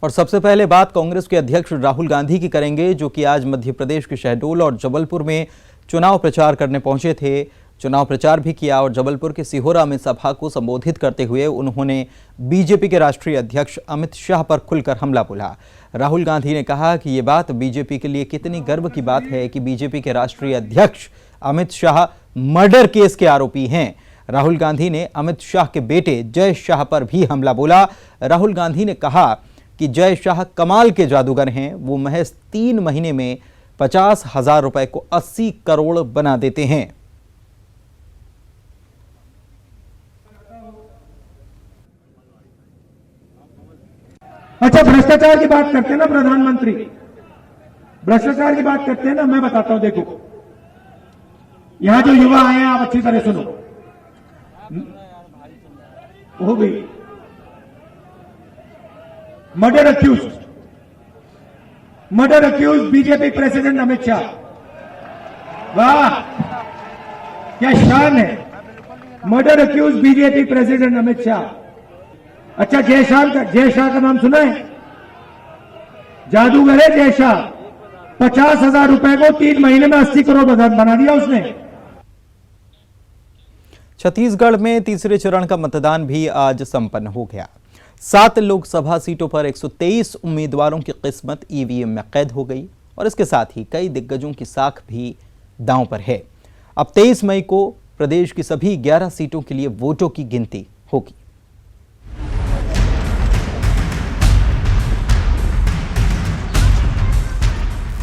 और सबसे पहले बात कांग्रेस के अध्यक्ष राहुल गांधी की करेंगे, जो कि आज मध्य प्रदेश के शहडोल और जबलपुर में चुनाव प्रचार करने पहुंचे थे। चुनाव प्रचार भी किया और जबलपुर के सिहोरा में सभा को संबोधित करते हुए उन्होंने बीजेपी के राष्ट्रीय अध्यक्ष अमित शाह पर खुलकर हमला बोला। राहुल गांधी ने कहा कि ये बात बीजेपी के लिए कितनी गर्व की बात है कि बीजेपी के राष्ट्रीय अध्यक्ष अमित शाह मर्डर केस के आरोपी हैं। राहुल गांधी ने अमित शाह के बेटे जय शाह पर भी हमला बोला। राहुल गांधी ने कहा कि जय शाह कमाल के जादूगर हैं, वो महज 3 महीने में 50,000 रुपए को 80 करोड़ बना देते हैं। अच्छा, भ्रष्टाचार की बात करते हैं ना प्रधानमंत्री, भ्रष्टाचार की बात करते हैं ना। मैं बताता हूं, देखो यहां जो युवा आए हैं, आप अच्छी तरह सुनो। हो गई murder accuse BJP president Amit Shah. वाह क्या शान है, murder accuse BJP president Amit Shah. अच्छा, जय शाह का नाम सुना है? जादूगर है जय शाह। 50,000 रुपए को 3 महीने में 80 करोड़ बना दिया उसने। छत्तीसगढ़ में तीसरे चरण का मतदान भी आज संपन्न हो गया। 7 लोकसभा सीटों पर 123 उम्मीदवारों की किस्मत ईवीएम में कैद हो गई और इसके साथ ही कई दिग्गजों की साख भी दांव पर है। अब 23 मई को प्रदेश की सभी 11 सीटों के लिए वोटों की गिनती होगी।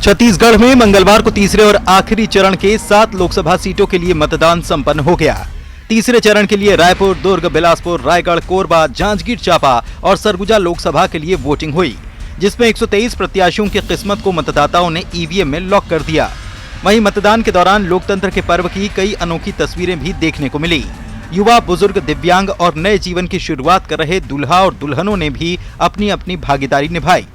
छत्तीसगढ़ में मंगलवार को तीसरे और आखिरी चरण के 7 लोकसभा सीटों के लिए मतदान संपन्न हो गया। तीसरे चरण के लिए रायपुर, दुर्ग, बिलासपुर, रायगढ़, कोरबा, जांजगीर चांपा और सरगुजा लोकसभा के लिए वोटिंग हुई, जिसमें 123 प्रत्याशियों की किस्मत को मतदाताओं ने ईवीएम में लॉक कर दिया। वहीं मतदान के दौरान लोकतंत्र के पर्व की कई अनोखी तस्वीरें भी देखने को मिली। युवा, बुजुर्ग, दिव्यांग और नए जीवन की शुरुआत कर रहे दूल्हा और दुल्हनों ने भी अपनी अपनी भागीदारी निभाई।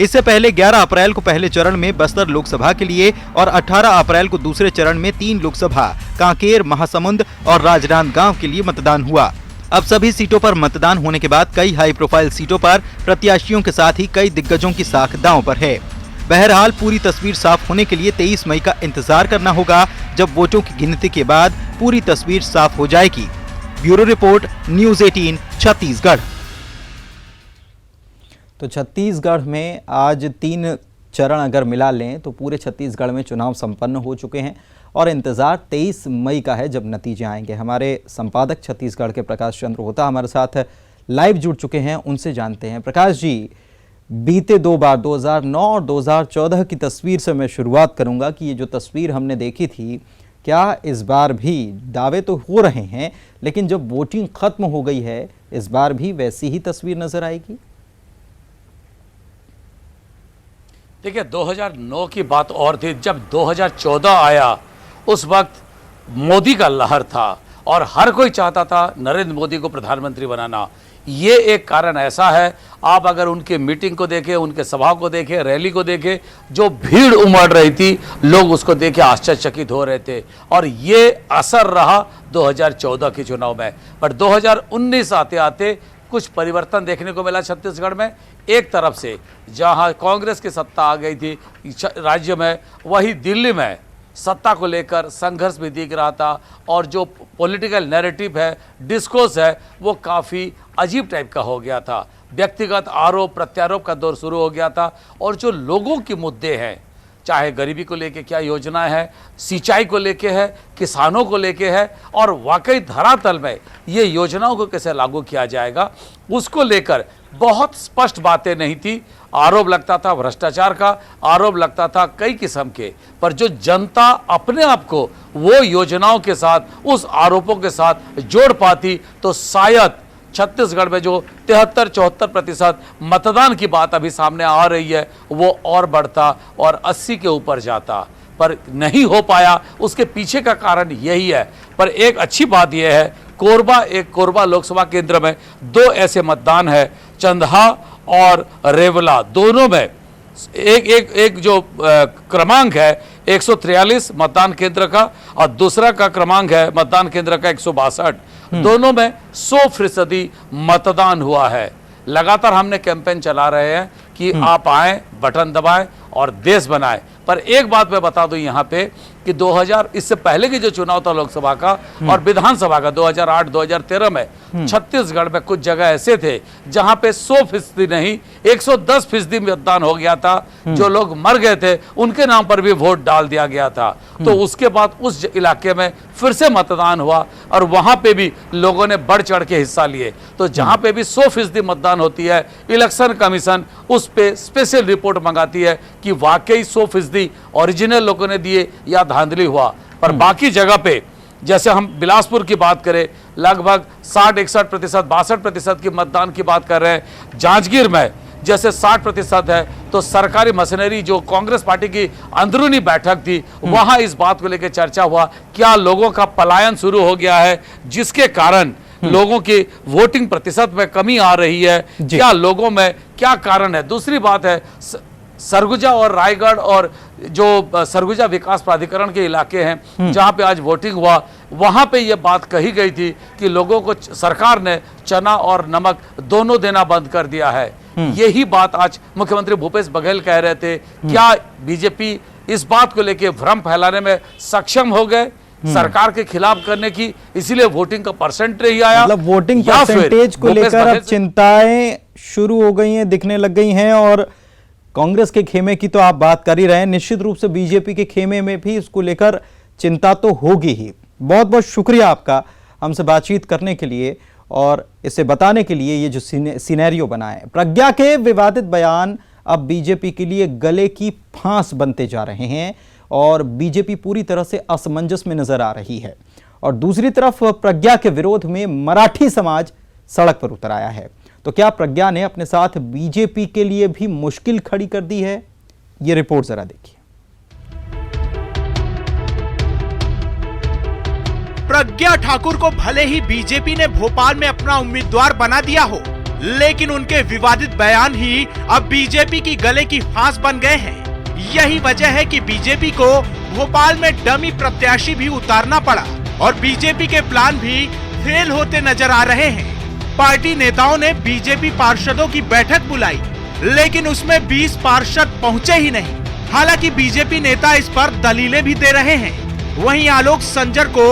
इससे पहले 11 अप्रैल को पहले चरण में बस्तर लोकसभा के लिए और 18 अप्रैल को दूसरे चरण में 3 लोकसभा कांकेर, महासमुंद और राजनांदगांव के लिए मतदान हुआ। अब सभी सीटों पर मतदान होने के बाद कई हाई प्रोफाइल सीटों पर प्रत्याशियों के साथ ही कई दिग्गजों की साख दांव पर है। बहरहाल पूरी तस्वीर साफ होने के लिए 23 मई का इंतजार करना होगा, जब वोटों की गिनती के बाद पूरी तस्वीर साफ हो जाएगी। Bureau report, news 18 Chhattisgarh. तो छत्तीसगढ़ में आज 3 चरण अगर मिला लें तो पूरे छत्तीसगढ़ में चुनाव संपन्न हो चुके हैं और इंतज़ार 23 मई का है, जब नतीजे आएंगे। हमारे संपादक छत्तीसगढ़ के प्रकाश चंद्र होता हमारे साथ लाइव जुड़ चुके हैं, उनसे जानते हैं। प्रकाश जी, बीते 2 बार 2009 और 2014 की तस्वीर से मैं शुरुआत करूंगा कि ये जो तस्वीर हमने देखी थी, क्या इस बार भी दावे तो हो रहे हैं, लेकिन जब वोटिंग खत्म हो गई है, इस बार भी वैसी ही तस्वीर नजर आएगी? देखिए, 2009 की बात और थी। जब 2014 आया उस वक्त मोदी का लहर था और हर कोई चाहता था नरेंद्र मोदी को प्रधानमंत्री बनाना। ये एक कारण ऐसा है, आप अगर उनके मीटिंग को देखें, उनके सभा को देखें, रैली को देखें, जो भीड़ उमड़ रही थी, लोग उसको देख के आश्चर्यचकित हो रहे थे और ये असर रहा 2014 के चुनाव में। पर 2019 आते आते कुछ परिवर्तन देखने को मिला छत्तीसगढ़ में। एक तरफ से जहां कांग्रेस की सत्ता आ गई थी राज्य में, वही दिल्ली में सत्ता को लेकर संघर्ष भी दिख रहा था और जो पॉलिटिकल नैरेटिव है, डिस्कोर्स है, वो काफ़ी अजीब टाइप का हो गया था। व्यक्तिगत आरोप प्रत्यारोप का दौर शुरू हो गया था और जो लोगों के मुद्दे हैं, चाहे गरीबी को लेके क्या योजनाएं हैं, सिंचाई को लेके है, किसानों को लेके है और वाकई धरातल में ये योजनाओं को कैसे लागू किया जाएगा, उसको लेकर बहुत स्पष्ट बातें नहीं थी। आरोप लगता था भ्रष्टाचार का, आरोप लगता था कई किस्म के, पर जो जनता अपने आप को वो योजनाओं के साथ, उस आरोपों के साथ जोड़ पाती तो शायद छत्तीसगढ़ में जो 73-74% मतदान की बात अभी सामने आ रही है, वो और बढ़ता और 80 के ऊपर जाता, पर नहीं हो पाया। उसके पीछे का कारण यही है। पर एक अच्छी बात यह है, कोरबा लोकसभा केंद्र में 2 ऐसे मतदान है, चंदहा और रेवला, दोनों में एक जो क्रमांक है 143 मतदान केंद्र का और दूसरा का क्रमांक है मतदान केंद्र का 162। दोनों में 100% मतदान हुआ है। लगातार हमने कैंपेन चला रहे हैं कि आप आए, बटन दबाएं और देश बनाएं। पर एक बात मैं बता दूं यहाँ पे कि 2000 इससे पहले की जो चुनाव था लोकसभा का और विधानसभा का 2008-2013 में छत्तीसगढ़ में कुछ जगह ऐसे थे जहां पे 100% नहीं 110% मतदान हो गया था। जो लोग मर गए थे उनके नाम पर भी वोट डाल दिया गया था। तो उसके बाद उस इलाके में फिर से मतदान हुआ और वहां पे भी लोगों ने बढ़ चढ़ के हिस्सा लिए। तो जहां पे भी 100% मतदान होती है, इलेक्शन कमीशन उस पे स्पेशल रिपोर्ट मंगाती है कि वाकई 100% ओरिजिनल लोगों ने दिए या धांधली हुआ। पर बाकी जगह पे जैसे हम बिलासपुर की बात करें, लगभग 60-61%, 62% की मतदान की बात कर रहे हैं। जांजगीर में जैसे 60% है, तो सरकारी मशीनरी जो कांग्रेस पार्टी की अंदरूनी बैठक थी वहां इस बात को लेकर चर्चा हुआ, क्या लोगों का पलायन शुरू हो गया है जिसके कारण लोगों की वोटिंग प्रतिशत में कमी आ रही है, क्या लोगों में क्या कारण है। दूसरी बात है सरगुजा और रायगढ़ और जो सरगुजा विकास प्राधिकरण के इलाके हैं जहां पे आज वोटिंग हुआ, वहां पे ये बात कही गई थी कि लोगों को सरकार ने चना और नमक दोनों देना बंद कर दिया है। यही बात आज मुख्यमंत्री भूपेश बघेल कह रहे थे। क्या बीजेपी इस बात को लेकर भ्रम फैलाने में सक्षम हो गए सरकार के खिलाफ करने की, इसीलिए वोटिंग का परसेंट नहीं आया? मतलब वोटिंग परसेंटेज को लेकर अब चिंताएं शुरू हो गई हैं, दिखने लग गई हैं। और कांग्रेस के खेमे की तो आप बात कर ही रहे हैं, निश्चित रूप से बीजेपी के खेमे में भी इसको लेकर चिंता तो होगी ही। बहुत बहुत शुक्रिया आपका हमसे बातचीत करने के लिए और इसे बताने के लिए ये जो सिनेरियो बना है। प्रज्ञा के विवादित बयान अब बीजेपी के लिए गले की फांस बनते जा रहे हैं और बीजेपी पूरी तरह से असमंजस में नजर आ रही है। और दूसरी तरफ प्रज्ञा के विरोध में मराठी समाज सड़क पर उतर आया है। तो क्या प्रज्ञा ने अपने साथ बीजेपी के लिए भी मुश्किल खड़ी कर दी है? ये रिपोर्ट जरा देखिए। प्रज्ञा ठाकुर को भले ही बीजेपी ने भोपाल में अपना उम्मीदवार बना दिया हो, लेकिन उनके विवादित बयान ही अब बीजेपी की गले की फांस बन गए हैं। यही वजह है कि बीजेपी को भोपाल में डमी प्रत्याशी भी उतारना पड़ा और बीजेपी के प्लान भी फेल होते नजर आ रहे हैं। पार्टी नेताओं ने बीजेपी पार्षदों की बैठक बुलाई, लेकिन उसमें 20 पार्षद पहुंचे ही नहीं। हालांकि बीजेपी नेता इस पर दलीलें भी दे रहे हैं। वहीं आलोक संजर को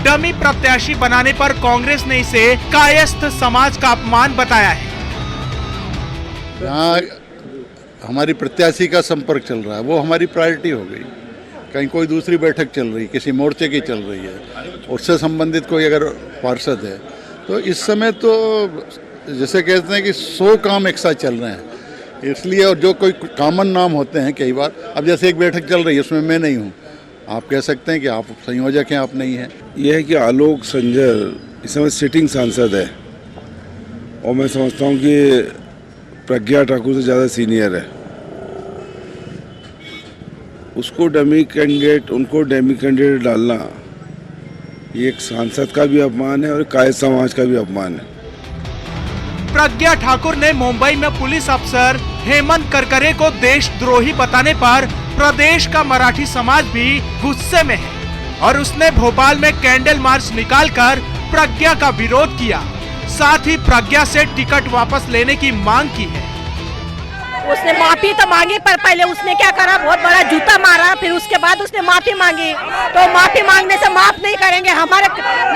डमी प्रत्याशी बनाने पर कांग्रेस ने इसे कायस्थ समाज का अपमान बताया है। यहाँ हमारी प्रत्याशी का संपर्क चल रहा है, वो हमारी प्रायोरिटी हो गई। कहीं कोई दूसरी बैठक चल रही, किसी मोर्चे की चल रही है, उससे संबंधित कोई अगर पार्षद है, तो इस समय तो जैसे कहते हैं कि 100 काम एक साथ चल रहे हैं, इसलिए। और जो कोई कॉमन नाम होते हैं कई बार, अब जैसे एक बैठक चल रही है उसमें मैं नहीं हूँ, आप कह सकते हैं कि आप संयोजक हैं, आप नहीं हैं। यह है कि आलोक संजर इस समय सिटिंग सांसद है और मैं समझता हूँ कि प्रज्ञा ठाकुर से ज़्यादा सीनियर है। उसको डमी कैंडिडेट, उनको डमी कैंडिडेट डालना ये एक सांसद का भी अपमान है और काय समाज का भी अपमान है। प्रज्ञा ठाकुर ने मुंबई में पुलिस अफसर हेमंत करकरे को देशद्रोही बताने पर प्रदेश का मराठी समाज भी गुस्से में है और उसने भोपाल में कैंडल मार्च निकालकर प्रज्ञा का विरोध किया। साथ ही प्रज्ञा से टिकट वापस लेने की मांग की है। उसने माफी तो मांगी, पर पहले उसने क्या करा, बहुत बड़ा जूता मारा, फिर उसके बाद उसने माफी मांगी। तो माफी मांगने से माफ नहीं करेंगे, हमारे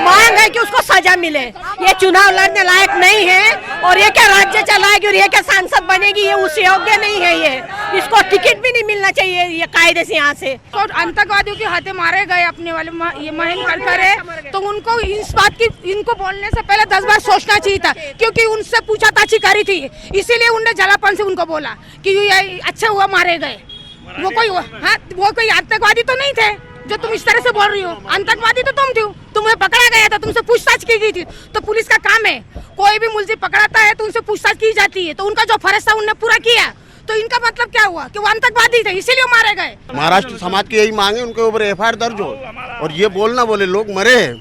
मांग है कि उसको सजा मिले। ये चुनाव लड़ने लायक नहीं है और ये क्या राज्य चलाएगी और ये क्या सांसद बनेगी, ये उस योग्य नहीं है। ये इसको टिकट भी नहीं मिलना चाहिए ये कायदे से यहाँ से। तो आतंकवादियों के हाथे मारे गए अपने वाले ये महेंद्र करकरे, तो उनको इस बात की, इनको बोलने से पहले 10 बार सोचना चाहिए था, क्योंकि उनसे पूछताछ करी थी, इसीलिए उनने जलापन से उनको बोला कि ये अच्छा हुआ मारे गए। वो कोई आतंकवादी तो नहीं थे जो तुम इस तरह से बोल रही हो। आतंकवादी तो तुम थी, तुम्हें पकड़ा गया था, तुमसे पूछताछ की गई थी। तो पुलिस का काम है, कोई भी मुलजिम पकड़ाता है तो उनसे पूछताछ की जाती है। तो उनका जो फर्ज था उनने पूरा किया, तो इनका मतलब क्या हुआ कि वो आतंकवादी थे, इसीलिए मारे गए। महाराष्ट्र समाज की यही मांग है, उनके ऊपर एफआईआर दर्ज हो और ये बोलना बोले लोग मरे हैं।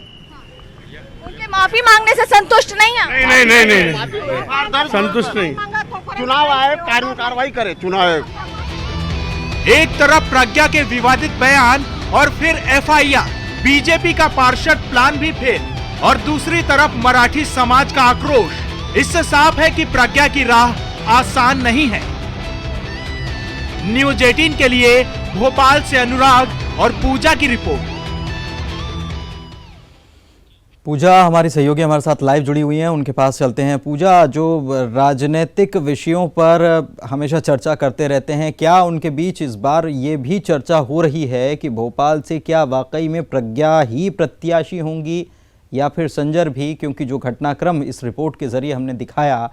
उनके माफी मांगने से संतुष्ट नहीं है? नहीं, संतुष्ट नहीं। चुनाव आयोग कानूनी कार्रवाई करे, चुनाव आयोग। एक तरफ प्रज्ञा के विवादित बयान और फिर एफआईआर, बीजेपी का पार्षद प्लान भी फेल, और दूसरी तरफ मराठी समाज का आक्रोश। इससे साफ है कि प्रज्ञा की राह आसान नहीं है। न्यूज 18 के लिए भोपाल से अनुराग और पूजा की रिपोर्ट। पूजा हमारी सहयोगी हमारे साथ लाइव जुड़ी हुई हैं, उनके पास चलते हैं। पूजा, जो राजनीतिक विषयों पर हमेशा चर्चा करते रहते हैं, क्या उनके बीच इस बार ये भी चर्चा हो रही है कि भोपाल से क्या वाकई में प्रज्ञा ही प्रत्याशी होंगी या फिर संजर भी? क्योंकि जो घटनाक्रम इस रिपोर्ट के जरिए हमने दिखाया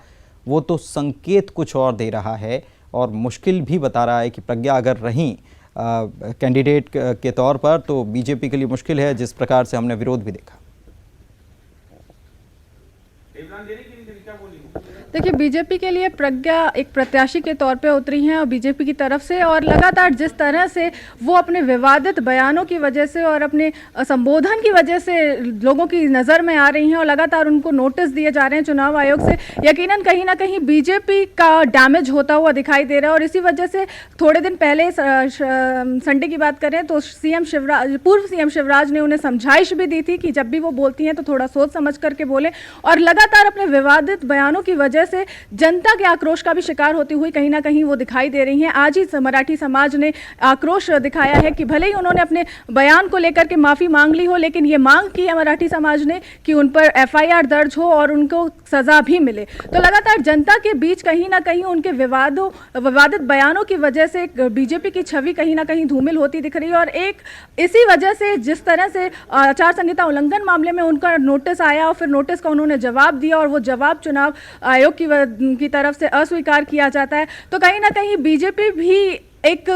वो तो संकेत कुछ और दे रहा है और मुश्किल भी बता रहा है कि प्रज्ञा अगर रहीं कैंडिडेट के तौर पर तो बीजेपी के लिए मुश्किल है, जिस प्रकार से हमने विरोध भी देखा। देखिए, बीजेपी के लिए प्रज्ञा एक प्रत्याशी के तौर पे उतरी हैं और बीजेपी की तरफ से, और लगातार जिस तरह से वो अपने विवादित बयानों की वजह से और अपने संबोधन की वजह से लोगों की नज़र में आ रही हैं और लगातार उनको नोटिस दिए जा रहे हैं चुनाव आयोग से, यकीनन कहीं ना कहीं बीजेपी का डैमेज होता हुआ दिखाई दे रहा है। और इसी वजह से थोड़े दिन पहले संडे की बात करें तो पूर्व सीएम शिवराज ने उन्हें समझाइश भी दी थी कि जब भी वो बोलती हैं तो थोड़ा सोच समझ करके बोलें, और लगातार अपने विवादित बयानों की वजह से जनता के आक्रोश का भी शिकार होती हुई कहीं ना कहीं वो दिखाई दे रही हैं। आज ही मराठी समाज ने आक्रोश दिखाया है कि भले ही उन्होंने अपने बयान को लेकर के माफी मांग ली हो, लेकिन ये मांग की है मराठी समाज ने कि उन पर एफआईआर दर्ज हो और उनको सजा भी मिले। तो लगातार जनता के बीच कहीं ना कहीं उनके विवादित बयानों की वजह से बीजेपी की छवि कहीं ना कहीं धूमिल होती दिख रही है। और एक इसी वजह से जिस तरह से आचार संहिता उल्लंघन मामले में उनका नोटिस आया और फिर नोटिस का उन्होंने जवाब दिया और वो जवाब चुनाव आयोग की तरफ से अस्वीकार किया जाता है, तो कहीं ना कहीं बीजेपी भी एक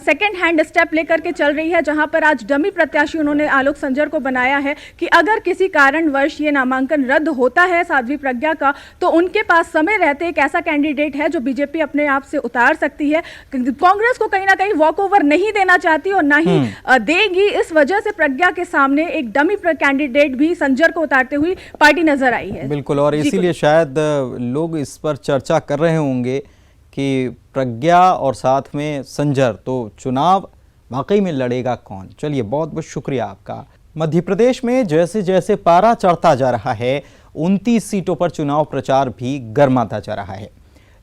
सेकेंड हैंड स्टेप लेकर के चल रही है, जहां पर आज डमी प्रत्याशी उन्होंने आलोक संजर को बनाया है कि अगर किसी कारणवश ये नामांकन रद्द होता है साध्वी प्रज्ञा का, तो उनके पास समय रहते एक ऐसा कैंडिडेट है जो बीजेपी अपने आप से उतार सकती है। कांग्रेस को कहीं ना कहीं वॉक ओवर नहीं देना चाहती और ना ही देगी, इस वजह से प्रज्ञा के सामने एक डमी कैंडिडेट भी संजर को उतारते हुई पार्टी नजर आई है। बिल्कुल, और इसीलिए शायद लोग इस पर चर्चा कर रहे होंगे कि प्रज्ञा और साथ में संजर, तो चुनाव वाकई में लड़ेगा कौन। चलिए, बहुत बहुत शुक्रिया आपका। मध्य प्रदेश में जैसे जैसे पारा चढ़ता जा रहा है 29 सीटों पर चुनाव प्रचार भी गर्माता जा रहा है,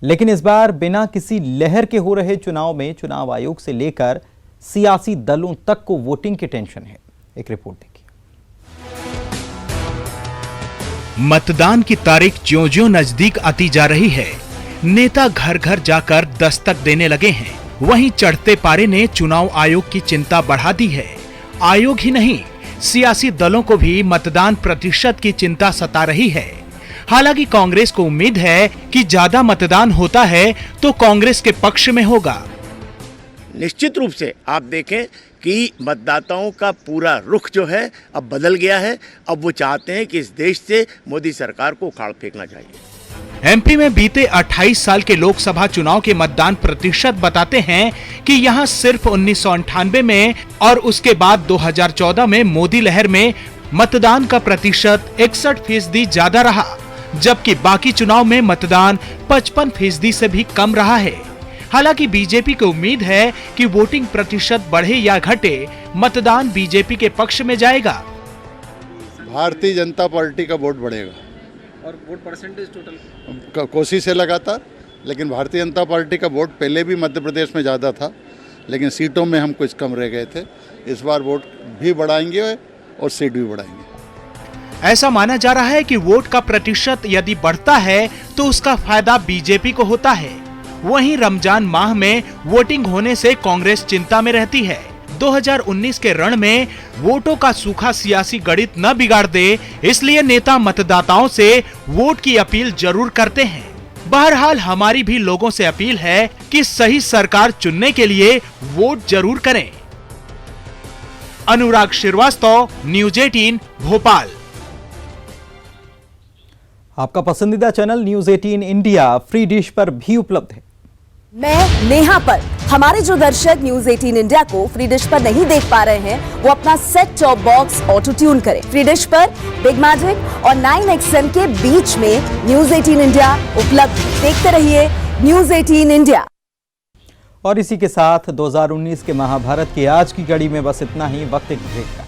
लेकिन इस बार बिना किसी लहर के हो रहे चुनाव में चुनाव आयोग से लेकर सियासी दलों तक को वोटिंग की टेंशन है। एक रिपोर्ट देखिए। मतदान की तारीख ज्यों-ज्यों नजदीक आती जा रही है, नेता घर घर जाकर दस्तक देने लगे हैं। वहीं चढ़ते पारे ने चुनाव आयोग की चिंता बढ़ा दी है। आयोग ही नहीं, सियासी दलों को भी मतदान प्रतिशत की चिंता सता रही है। हालांकि कांग्रेस को उम्मीद है कि ज्यादा मतदान होता है तो कांग्रेस के पक्ष में होगा। निश्चित रूप से आप देखें कि मतदाताओं का पूरा रुख जो है अब बदल गया है। अब वो चाहते हैं कि इस देश से मोदी सरकार को उखाड़ फेंकना चाहिए। एमपी में बीते 28 साल के लोकसभा चुनाव के मतदान प्रतिशत बताते हैं कि यहां सिर्फ 1998 में और उसके बाद 2014 में मोदी लहर में मतदान का प्रतिशत 61% ज्यादा रहा, जबकि बाकी चुनाव में मतदान 55% से भी कम रहा है। हालांकि बीजेपी को उम्मीद है कि वोटिंग प्रतिशत बढ़े या घटे, मतदान बीजेपी के पक्ष में जाएगा। भारतीय जनता पार्टी का वोट बढ़ेगा और वोट परसेंटेज टोटल कोशिश है लगातार, लेकिन भारतीय जनता पार्टी का वोट पहले भी मध्य प्रदेश में ज़्यादा था, लेकिन सीटों में हम कुछ कम रह गए थे। इस बार वोट भी बढ़ाएंगे और सीट भी बढ़ाएंगे। ऐसा माना जा रहा है कि वोट का प्रतिशत यदि बढ़ता है तो उसका फायदा बीजेपी को होता है। वहीं रमजान माह में वोटिंग होने से कांग्रेस चिंता में रहती है। 2019 के रण में वोटों का सूखा सियासी गणित न बिगाड़ दे, इसलिए नेता मतदाताओं से वोट की अपील जरूर करते हैं। बहरहाल हमारी भी लोगों से अपील है कि सही सरकार चुनने के लिए वोट जरूर करें। अनुराग श्रीवास्तव, न्यूज 18 भोपाल। आपका पसंदीदा channel news 18 India free dish पर भी उपलब्ध है। मैं नेहा पर हमारे जो दर्शक न्यूज 18 इंडिया को फ्री डिश पर नहीं देख पा रहे हैं, वो अपना set top box auto tune करें। फ्री डिश पर बिग मैजिक और 9XM के बीच में न्यूज 18 इंडिया उपलब्ध। देखते रहिए न्यूज 18 इंडिया। और इसी के साथ 2019 के महाभारत की आज की कड़ी में बस इतना ही। वक्त एक ब्रेक का।